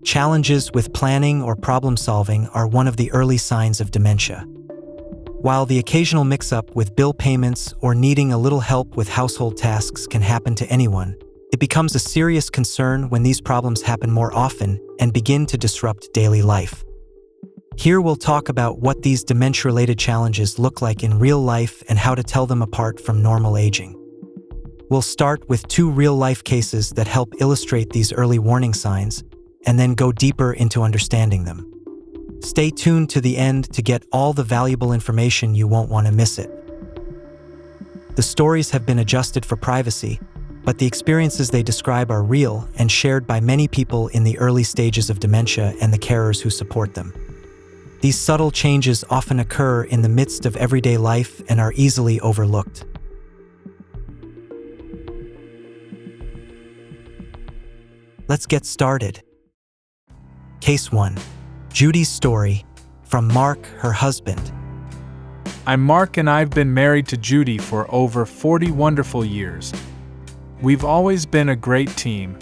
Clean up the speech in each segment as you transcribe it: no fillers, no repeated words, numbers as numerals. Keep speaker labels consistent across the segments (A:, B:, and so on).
A: Challenges with planning or problem-solving are one of the early signs of dementia. While the occasional mix-up with bill payments or needing a little help with household tasks can happen to anyone, it becomes a serious concern when these problems happen more often and begin to disrupt daily life. Here we'll talk about what these dementia-related challenges look like in real life and how to tell them apart from normal aging. We'll start with 2 real-life cases that help illustrate these early warning signs, and then go deeper into understanding them. Stay tuned to the end to get all the valuable information. You won't want to miss it. The stories have been adjusted for privacy, but the experiences they describe are real and shared by many people in the early stages of dementia and the carers who support them. These subtle changes often occur in the midst of everyday life and are easily overlooked. Let's get started. Case 1. Judy's story, from Mark, her husband.
B: I'm Mark and I've been married to Judy for over 40 wonderful years. We've always been a great team.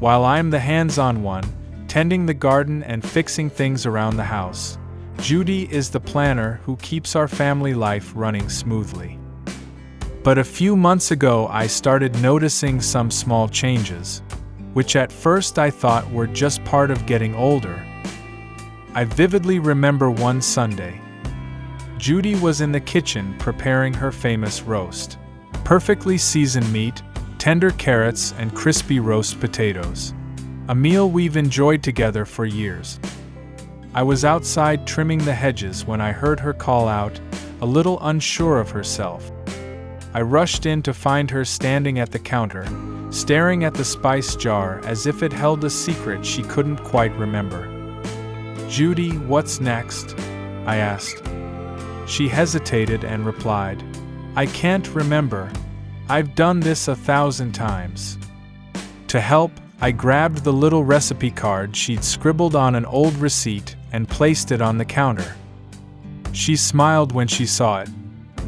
B: While I'm the hands-on one, tending the garden and fixing things around the house, Judy is the planner who keeps our family life running smoothly. But a few months ago I started noticing some small changes, which at first I thought were just part of getting older. I vividly remember one Sunday. Judy was in the kitchen preparing her famous roast. Perfectly seasoned meat, tender carrots, and crispy roast potatoes. A meal we've enjoyed together for years. I was outside trimming the hedges when I heard her call out, a little unsure of herself. I rushed in to find her standing at the counter, staring at the spice jar as if it held a secret she couldn't quite remember. "Judy, what's next?" I asked. She hesitated and replied, "I can't remember. I've done this 1,000 times." To help, I grabbed the little recipe card she'd scribbled on an old receipt and placed it on the counter. She smiled when she saw it,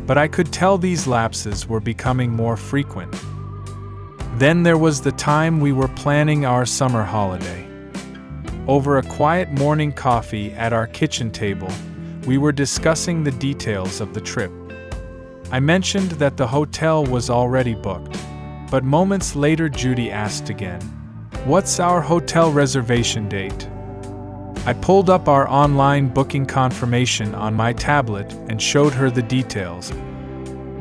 B: but I could tell these lapses were becoming more frequent. Then there was the time we were planning our summer holiday. Over a quiet morning coffee at our kitchen table, we were discussing the details of the trip. I mentioned that the hotel was already booked, but moments later Judy asked again, "What's our hotel reservation date?" I pulled up our online booking confirmation on my tablet and showed her the details.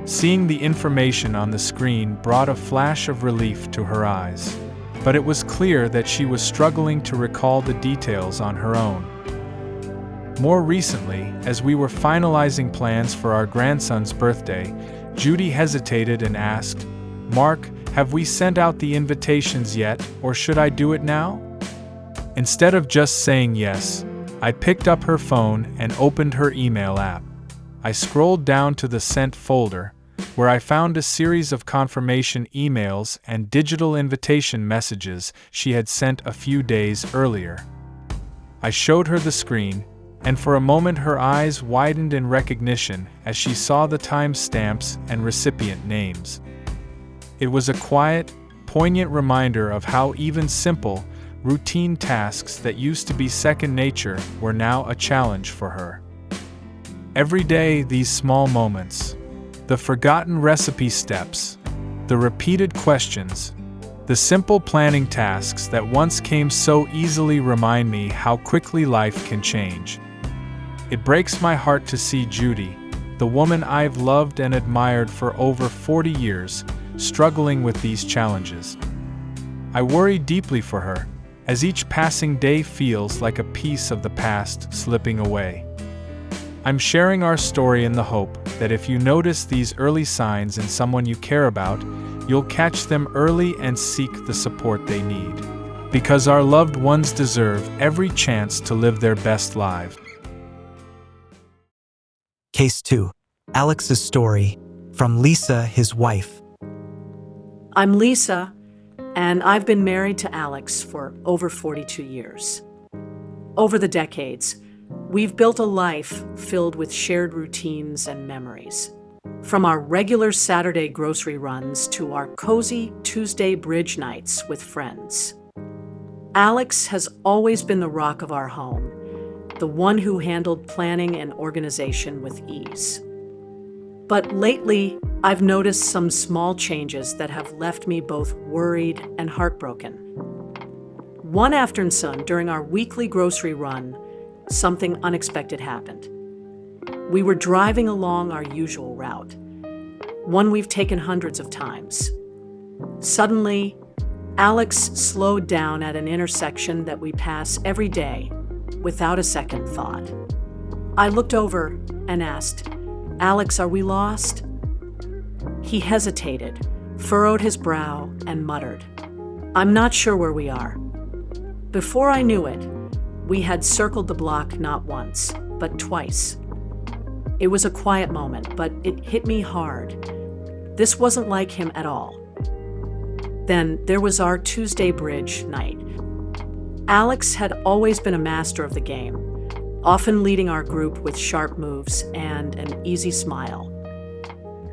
B: Seeing the information on the screen brought a flash of relief to her eyes, but it was clear that she was struggling to recall the details on her own. More recently, as we were finalizing plans for our grandson's birthday, Judy hesitated and asked, "Mark, have we sent out the invitations yet, or should I do it now?" Instead of just saying yes, I picked up her phone and opened her email app. I scrolled down to the sent folder, where I found a series of confirmation emails and digital invitation messages she had sent a few days earlier. I showed her the screen, and for a moment her eyes widened in recognition as she saw the timestamps and recipient names. It was a quiet, poignant reminder of how even simple, routine tasks that used to be second nature were now a challenge for her. Every day, these small moments, the forgotten recipe steps, the repeated questions, the simple planning tasks that once came so easily remind me how quickly life can change. It breaks my heart to see Judy, the woman I've loved and admired for over 40 years, struggling with these challenges. I worry deeply for her, as each passing day feels like a piece of the past slipping away. I'm sharing our story in the hope that if you notice these early signs in someone you care about, you'll catch them early and seek the support they need. Because our loved ones deserve every chance to live their best lives.
A: Case 2. Alex's story, from Lisa, his wife.
C: I'm Lisa, and I've been married to Alex for over 42 years. Over the decades, we've built a life filled with shared routines and memories. From our regular Saturday grocery runs to our cozy Tuesday bridge nights with friends. Alex has always been the rock of our home, the one who handled planning and organization with ease. But lately, I've noticed some small changes that have left me both worried and heartbroken. One afternoon, during our weekly grocery run, something unexpected happened. We were driving along our usual route, one we've taken hundreds of times. Suddenly, Alex slowed down at an intersection that we pass every day without a second thought. I looked over and asked, "Alex, are we lost?" He hesitated, furrowed his brow, and muttered, "I'm not sure where we are." Before I knew it, we had circled the block not once, but twice. It was a quiet moment, but it hit me hard. This wasn't like him at all. Then there was our Tuesday bridge night. Alex had always been a master of the game, often leading our group with sharp moves and an easy smile.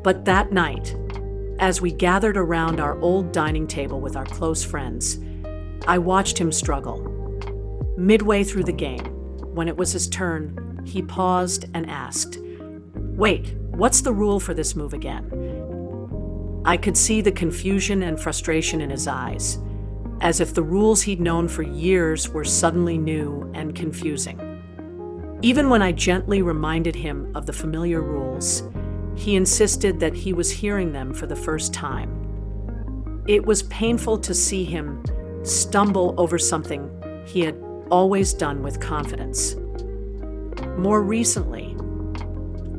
C: But that night, as we gathered around our old dining table with our close friends, I watched him struggle. Midway through the game, when it was his turn, he paused and asked, "Wait, what's the rule for this move again?" I could see the confusion and frustration in his eyes, as if the rules he'd known for years were suddenly new and confusing. Even when I gently reminded him of the familiar rules, he insisted that he was hearing them for the first time. It was painful to see him stumble over something he had always done with confidence. More recently,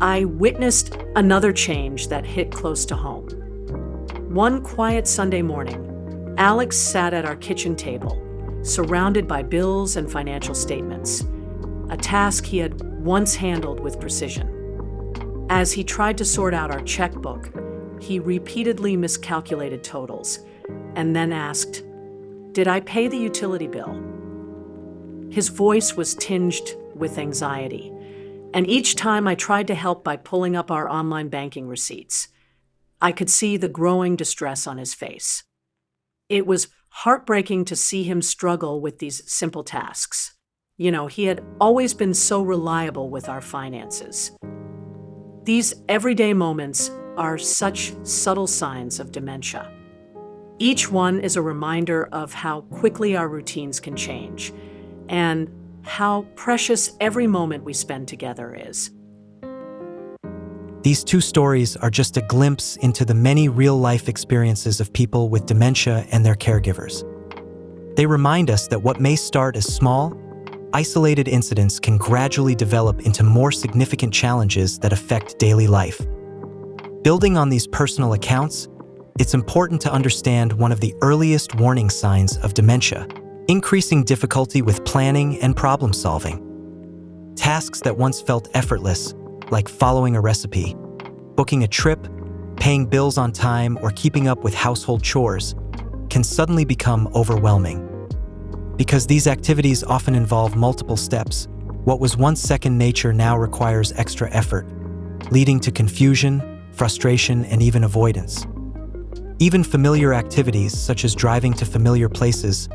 C: I witnessed another change that hit close to home. One quiet Sunday morning, Alex sat at our kitchen table, surrounded by bills and financial statements, a task he had once handled with precision. As he tried to sort out our checkbook, he repeatedly miscalculated totals and then asked, "Did I pay the utility bill?" His voice was tinged with anxiety, and each time I tried to help by pulling up our online banking receipts, I could see the growing distress on his face. It was heartbreaking to see him struggle with these simple tasks. He had always been so reliable with our finances. These everyday moments are such subtle signs of dementia. Each one is a reminder of how quickly our routines can change and how precious every moment we spend together is.
A: These two stories are just a glimpse into the many real-life experiences of people with dementia and their caregivers. They remind us that what may start as small, isolated incidents can gradually develop into more significant challenges that affect daily life. Building on these personal accounts, it's important to understand one of the earliest warning signs of dementia: increasing difficulty with planning and problem solving. Tasks that once felt effortless, like following a recipe, booking a trip, paying bills on time, or keeping up with household chores, can suddenly become overwhelming. Because these activities often involve multiple steps, what was once second nature now requires extra effort, leading to confusion, frustration, and even avoidance. Even familiar activities such as driving to familiar places,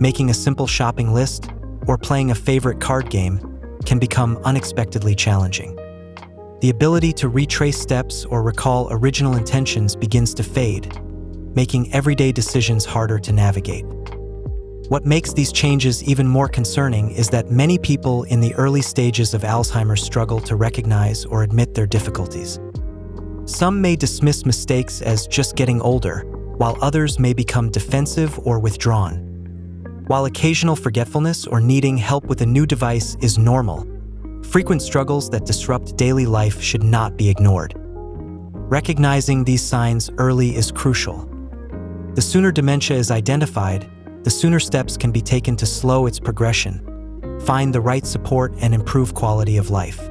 A: making a simple shopping list, or playing a favorite card game can become unexpectedly challenging. The ability to retrace steps or recall original intentions begins to fade, making everyday decisions harder to navigate. What makes these changes even more concerning is that many people in the early stages of Alzheimer's struggle to recognize or admit their difficulties. Some may dismiss mistakes as just getting older, while others may become defensive or withdrawn. While occasional forgetfulness or needing help with a new device is normal, frequent struggles that disrupt daily life should not be ignored. Recognizing these signs early is crucial. The sooner dementia is identified, the sooner steps can be taken to slow its progression, find the right support, and improve quality of life.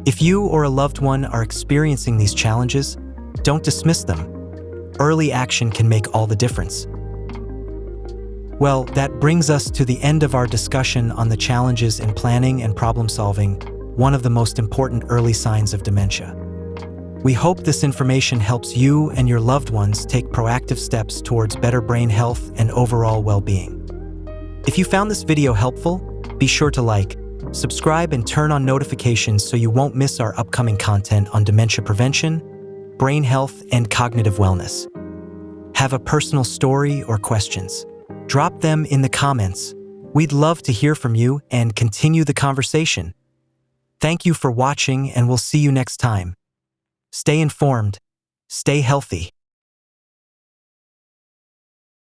A: If you or a loved one are experiencing these challenges, don't dismiss them. Early action can make all the difference. Well, that brings us to the end of our discussion on the challenges in planning and problem solving, one of the most important early signs of dementia. We hope this information helps you and your loved ones take proactive steps towards better brain health and overall well-being. If you found this video helpful, be sure to like, subscribe, and turn on notifications so you won't miss our upcoming content on dementia prevention, brain health, and cognitive wellness. Have a personal story or questions? Drop them in the comments. We'd love to hear from you and continue the conversation. Thank you for watching, and we'll see you next time. Stay informed, stay healthy.